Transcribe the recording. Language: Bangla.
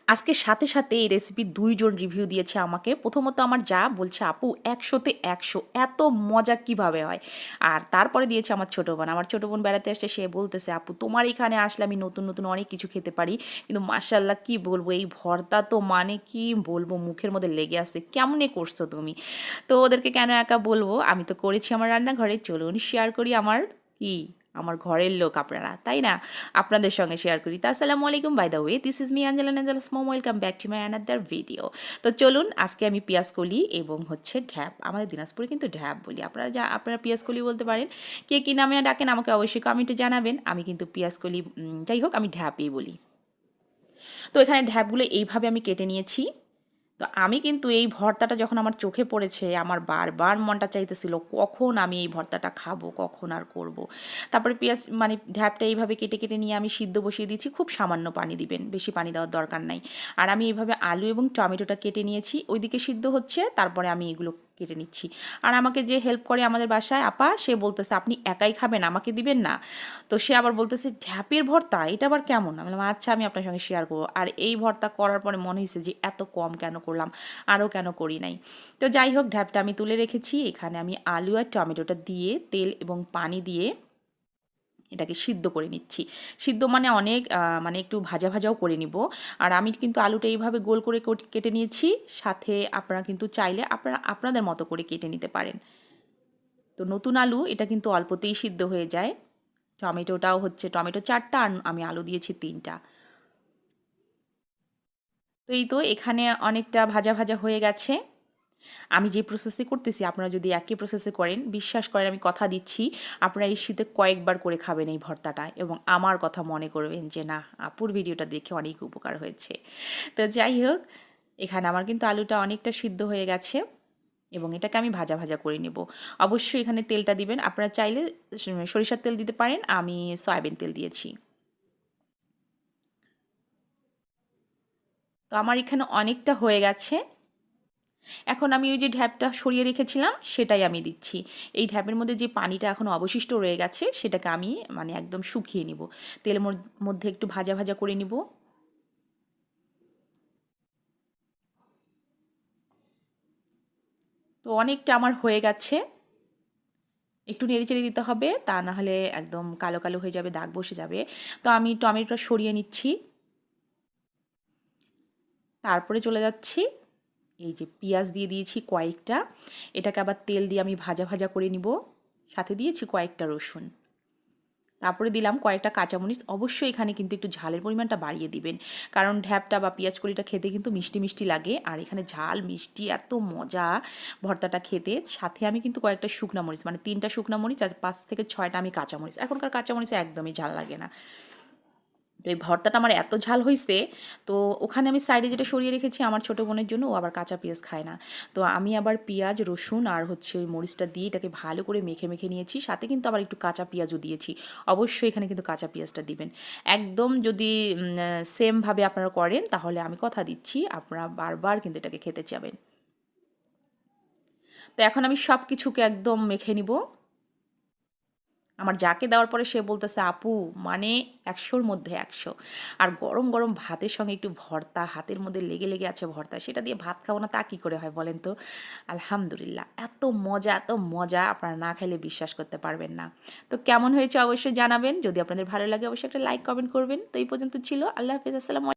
আজকে সাথে সাথে এই রেসিপির ২ জন রিভিউ দিয়েছে আমাকে। প্রথমত আমার যা বলছে, "আপু ১০০ তে ১০০ এত মজা কিভাবে হয়?" আর তারপরে দিয়েছে আমার ছোট বোন। আমার ছোট বোন বেড়াতে আসছে, সে বলতেছে, "আপু তোমার এখানে আসলে আমি নতুন, নতুন অনেক কিছু খেতে পারি। কিন্তু মাশাআল্লাহ কি বলবো, এই ভর্তা তো মানে কি বলবো মুখের মধ্যে লেগে আছে। কেমনে করছো তুমি?" তো ওদেরকে কেন একা বলবো? আমি তো করেছি আমার রান্নাঘরে। চলুন শেয়ার করি কি আমার ঘরের লোক আপনারা, তাই না? আপনাদের সঙ্গে শেয়ার করি। তো আসসালামু আলাইকুম, by the way this is me Angela স্মম, welcome back to my another video. তো চলুন আজকে আমি পেঁয়াজকলি এবং হচ্ছে ঢ্যাপ, আমাদের দিনাজপুরে কিন্তু ঢ্যাপ বলি, আপনারা পেঁয়াজকলি বলতে পারেন, কে কী নামে ডাকেন আমাকে অবশ্যই কমেন্টে জানাবেন। আমি কিন্তু পেঁয়াজকলি, যাই হোক আমি ঢ্যাপই বলি। তো এখানে ঢ্যাপগুলো এইভাবে আমি কেটে নিয়েছি। তো আমি কিন্তু এই ভর্তাটা যখন আমার চোখে পড়েছে, আমার বারবার মনটা চাইতেছিল কখন আমি এই ভর্তাটা খাবো, কখন আর করব। তারপরে পেঁয়াজ মানে ঢ্যাপটা এইভাবে কেটে কেটে নিয়ে আমি সিদ্ধ বসিয়ে দিয়েছি। খুব সামান্য পানি দিবেন, বেশি পানি দেওয়ার দরকার নাই। আর আমি এইভাবে আলু এবং টমেটোটা কেটে নিয়েছি, ওইদিকে সিদ্ধ হচ্ছে, তারপরে আমি এগুলো কেটে নিচ্ছি। আর আমাকে যে হেল্প করে আমাদের বাসায় আপা, সে বলতেছে, "আপনি একাই খাবেন, আমাকে দিবেন না?" তো সে আবার বলতেছে, "ঢ্যাপের ভর্তা এটা আবার কেমন?" আমি বললাম, "আচ্ছা আমি আপনার সঙ্গে শেয়ার করবো।" আর এই ভর্তা করার পরে মনে হয়েছে যে এত কম কেন করলাম, আরও কেন করি নাই। তো যাই হোক, ঢ্যাপটা আমি তুলে রেখেছি। এখানে আমি আলু আর টমেটোটা দিয়ে তেল এবং পানি দিয়ে এটাকে সিদ্ধ করে নিচ্ছি। সিদ্ধ মানে অনেক মানে একটু ভাজা ভাজাও করে নিব। আর আমি কিন্তু আলুটা এইভাবে গোল করে কেটে নিয়েছি। সাথে আপনারা কিন্তু চাইলে আপনাদের মতো করে কেটে নিতে পারেন। তো নতুন আলু এটা কিন্তু অল্পতেই সিদ্ধ হয়ে যায়। টমেটোটাও হচ্ছে, টমেটো 4টা আর আমি আলু দিয়েছি 3টা। তো এই তো এখানে অনেকটা ভাজা ভাজা হয়ে গেছে। আমি যে প্রসেসে করতেছি আপনারা যদি একই প্রসেসে করেন, বিশ্বাস করেন আমি কথা দিচ্ছি, আপনারা এই শীতে কয়েকবার করে খাবেন এই ভর্তাটা এবং আমার কথা মনে করবেন যে না, আপুর ভিডিওটা দেখে অনেক উপকার হয়েছে। তো যাই হোক, এখানে আমার কিন্তু আলুটা অনেকটা সিদ্ধ হয়ে গেছে এবং এটাকে আমি ভাজা ভাজা করে নেব। অবশ্যই এখানে তেলটা দিবেন, আপনারা চাইলে সরিষার তেল দিতে পারেন, আমি সয়াবিন তেল দিয়েছি। তো আমার এখানে অনেকটা হয়ে গেছে। এখন আমি ওই যে ঢ্যাপটা সরিয়ে রেখেছিলাম সেটাই আমি দিচ্ছি। এই ঢ্যাপের মধ্যে যে পানিটা এখনও অবশিষ্ট রয়ে গেছে সেটাকে আমি মানে একদম শুকিয়ে নিব। তেলের মধ্যে একটু ভাজা ভাজা করে নিব। তো অনেকটা আমার হয়ে গেছে। একটু নেড়েচেড়ে দিতে হবে, তা না হলে একদম কালো কালো হয়ে যাবে, দাগ বসে যাবে। তো আমি টমেটোটা সরিয়ে নিচ্ছি। তারপরে চলে যাচ্ছি, এই যে পেঁয়াজ দিয়ে দিয়েছি কয়েকটা, এটাকে আবার তেল দিয়ে আমি ভাজা ভাজা করে নিব। সাথে দিয়েছি কয়েকটা রসুন। তারপরে দিলাম কয়েকটা কাঁচামরিচ। অবশ্যই এখানে কিন্তু একটু ঝালের পরিমাণটা বাড়িয়ে দিবেন, কারণ ঢ্যাপটা বা পেঁয়াজ কলিটা খেতে কিন্তু মিষ্টি মিষ্টি লাগে। আর এখানে ঝাল মিষ্টি এত মজা ভর্তাটা খেতে। সাথে আমি কিন্তু কয়েকটা শুকনা মরিচ, মানে 3টা শুকনা মরিচ আর 5 থেকে 6টা আমি কাঁচামরিচ। এখনকার কাঁচামরিচে একদমই ঝাল লাগে না। তো এই ভর্তাটা আমার এত ঝাল হয়েছে, তো ওখানে আমি সাইডে যেটা সরিয়ে রেখেছি আমার ছোটো বোনের জন্য, ও আবার কাঁচা পেঁয়াজ খায় না। তো আমি আবার পেঁয়াজ রসুন আর হচ্ছে ওই মরিচটা দিয়ে এটাকে ভালো করে মেখে মেখে নিয়েছি। সাথে কিন্তু আবার একটু কাঁচা পেঁয়াজও দিয়েছি। অবশ্যই এখানে কিন্তু কাঁচা পেঁয়াজটা দিবেন। একদম যদি সেমভাবে আপনারা করেন তাহলে আমি কথা দিচ্ছি আপনারা বারবার কিন্তু এটাকে খেতে চাবেন। তো এখন আমি সব কিছুকে একদম মেখে নিব। আমার যাকে দেওয়ার পরে সে বলতেছে, "আপু মানে ১০০-র মধ্যে ১০০।" আর গরম গরম ভাতের সঙ্গে একটু ভর্তা, হাতের মধ্যে লেগে লেগে আছে ভর্তা, সেটা দিয়ে ভাত খাবো না তা কী করে হয় বলেন তো? আলহামদুলিল্লাহ, এত মজা এত মজা, আপনারা না খাইলে বিশ্বাস করতে পারবেন না। তো কেমন হয়েছে অবশ্যই জানাবেন। যদি আপনাদের ভালো লাগে অবশ্যই একটা লাইক কমেন্ট করবেন। তো এই পর্যন্ত ছিল। আল্লাহ হাফেজ, আসসালামু